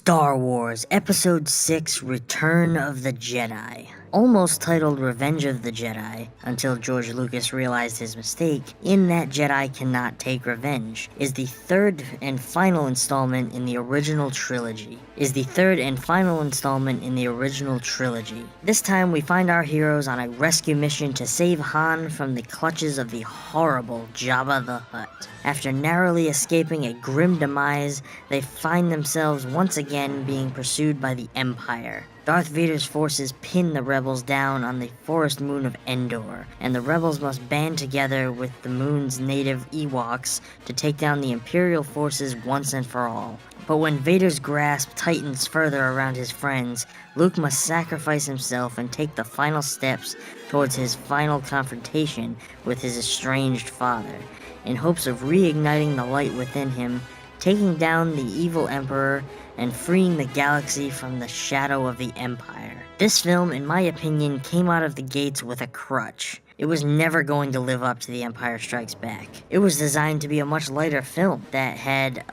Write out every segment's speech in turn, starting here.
Star Wars Episode 6 Return of the Jedi. Almost titled Revenge of the Jedi, until George Lucas realized his mistake in that Jedi cannot take revenge, is the third and final installment in the original trilogy. This time we find our heroes on a rescue mission to save Han from the clutches of the horrible Jabba the Hutt. After narrowly escaping a grim demise, they find themselves once again being pursued by the Empire. Darth Vader's forces pin the rebels down on the forest moon of Endor, and the rebels must band together with the moon's native Ewoks to take down the Imperial forces once and for all. But when Vader's grasp tightens further around his friends, Luke must sacrifice himself and take the final steps towards his final confrontation with his estranged father, in hopes of reigniting the light within him, taking down the evil Emperor, and freeing the galaxy from the shadow of the Empire. This film, in my opinion, came out of the gates with a crutch. It was never going to live up to The Empire Strikes Back. It was designed to be a much lighter film that had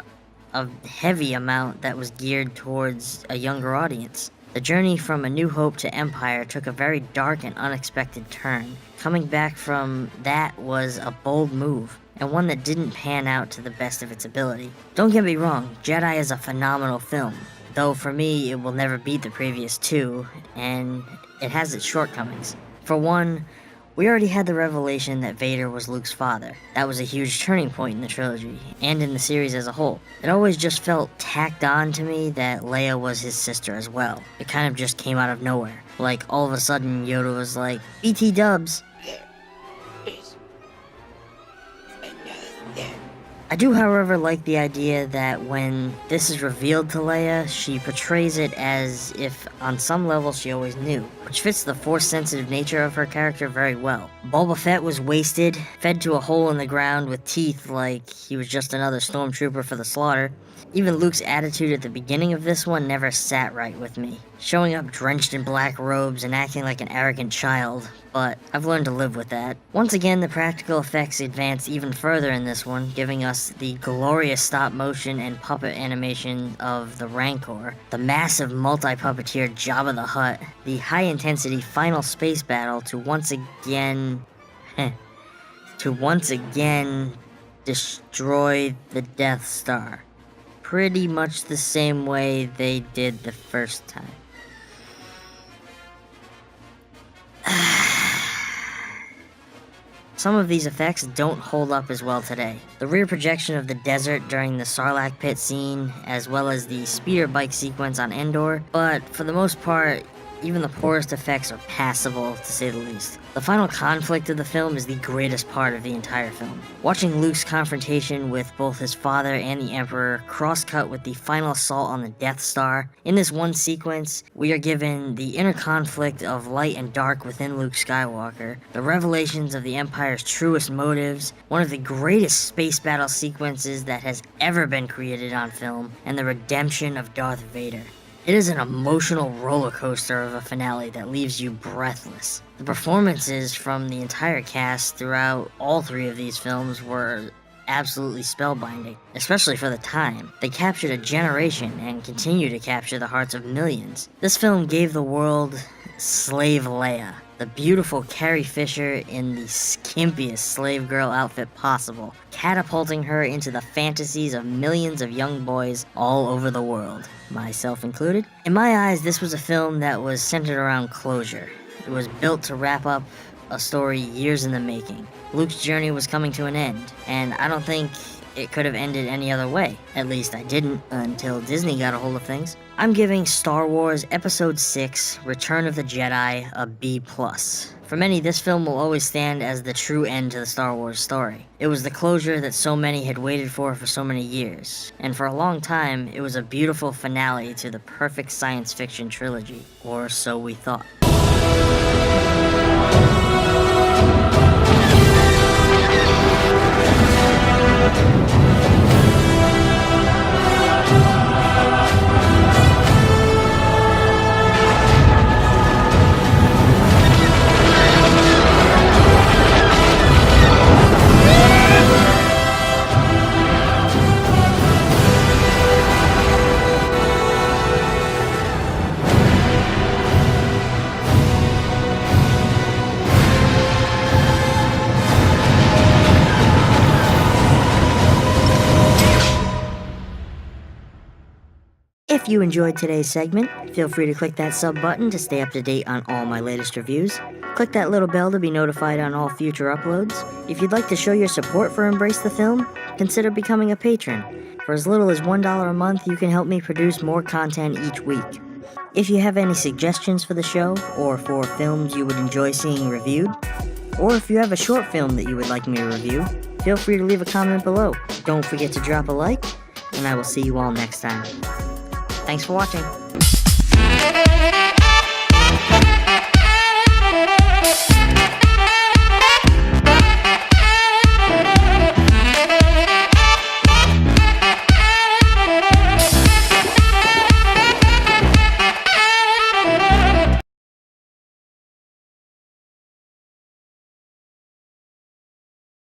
a heavy amount that was geared towards a younger audience. The journey from A New Hope to Empire took a very dark and unexpected turn. Coming back from that was a bold move, and one that didn't pan out to the best of its ability. Don't get me wrong, Jedi is a phenomenal film, though for me it will never beat the previous two, and it has its shortcomings. For one, we already had the revelation that Vader was Luke's father. That was a huge turning point in the trilogy, and in the series as a whole. It always just felt tacked on to me that Leia was his sister as well. It kind of just came out of nowhere. Like, all of a sudden, Yoda was like, BT dubs. I do, however, like the idea that when this is revealed to Leia, she portrays it as if on some level she always knew, which fits the Force-sensitive nature of her character very well. Boba Fett was wasted, fed to a hole in the ground with teeth like he was just another stormtrooper for the slaughter. Even Luke's attitude at the beginning of this one never sat right with me, showing up drenched in black robes and acting like an arrogant child, but I've learned to live with that. Once again, the practical effects advanced even further in this one, giving us the glorious stop-motion and puppet animation of the Rancor, the massive multi-puppeteer Jabba the Hutt, the high-intensity final space battle to once again destroy the Death Star. Pretty much the same way they did the first time. Some of these effects don't hold up as well today. The rear projection of the desert during the Sarlacc pit scene, as well as the speeder bike sequence on Endor, but for the most part, even the poorest effects are passable, to say the least. The final conflict of the film is the greatest part of the entire film. Watching Luke's confrontation with both his father and the Emperor cross-cut with the final assault on the Death Star, in this one sequence, we are given the inner conflict of light and dark within Luke Skywalker, the revelations of the Empire's truest motives, one of the greatest space battle sequences that has ever been created on film, and the redemption of Darth Vader. It is an emotional roller coaster of a finale that leaves you breathless. The performances from the entire cast throughout all three of these films were absolutely spellbinding, especially for the time. They captured a generation and continue to capture the hearts of millions. This film gave the world Slave Leia, the beautiful Carrie Fisher in the skimpiest slave girl outfit possible, catapulting her into the fantasies of millions of young boys all over the world, myself included. In my eyes, this was a film that was centered around closure. It was built to wrap up a story years in the making. Luke's journey was coming to an end, and I don't think it could have ended any other way. At least I didn't until Disney got a hold of things. I'm giving Star Wars Episode 6, Return of the Jedi, a B+. For many, this film will always stand as the true end to the Star Wars story. It was the closure that so many had waited for so many years, and for a long time, it was a beautiful finale to the perfect science fiction trilogy, or so we thought. If you enjoyed today's segment, feel free to click that sub button to stay up to date on all my latest reviews. Click that little bell to be notified on all future uploads. If you'd like to show your support for Embrace the Film, consider becoming a patron. For as little as $1 a month, you can help me produce more content each week. If you have any suggestions for the show, or for films you would enjoy seeing reviewed, or if you have a short film that you would like me to review, feel free to leave a comment below. Don't forget to drop a like, and I will see you all next time. Thanks for watching.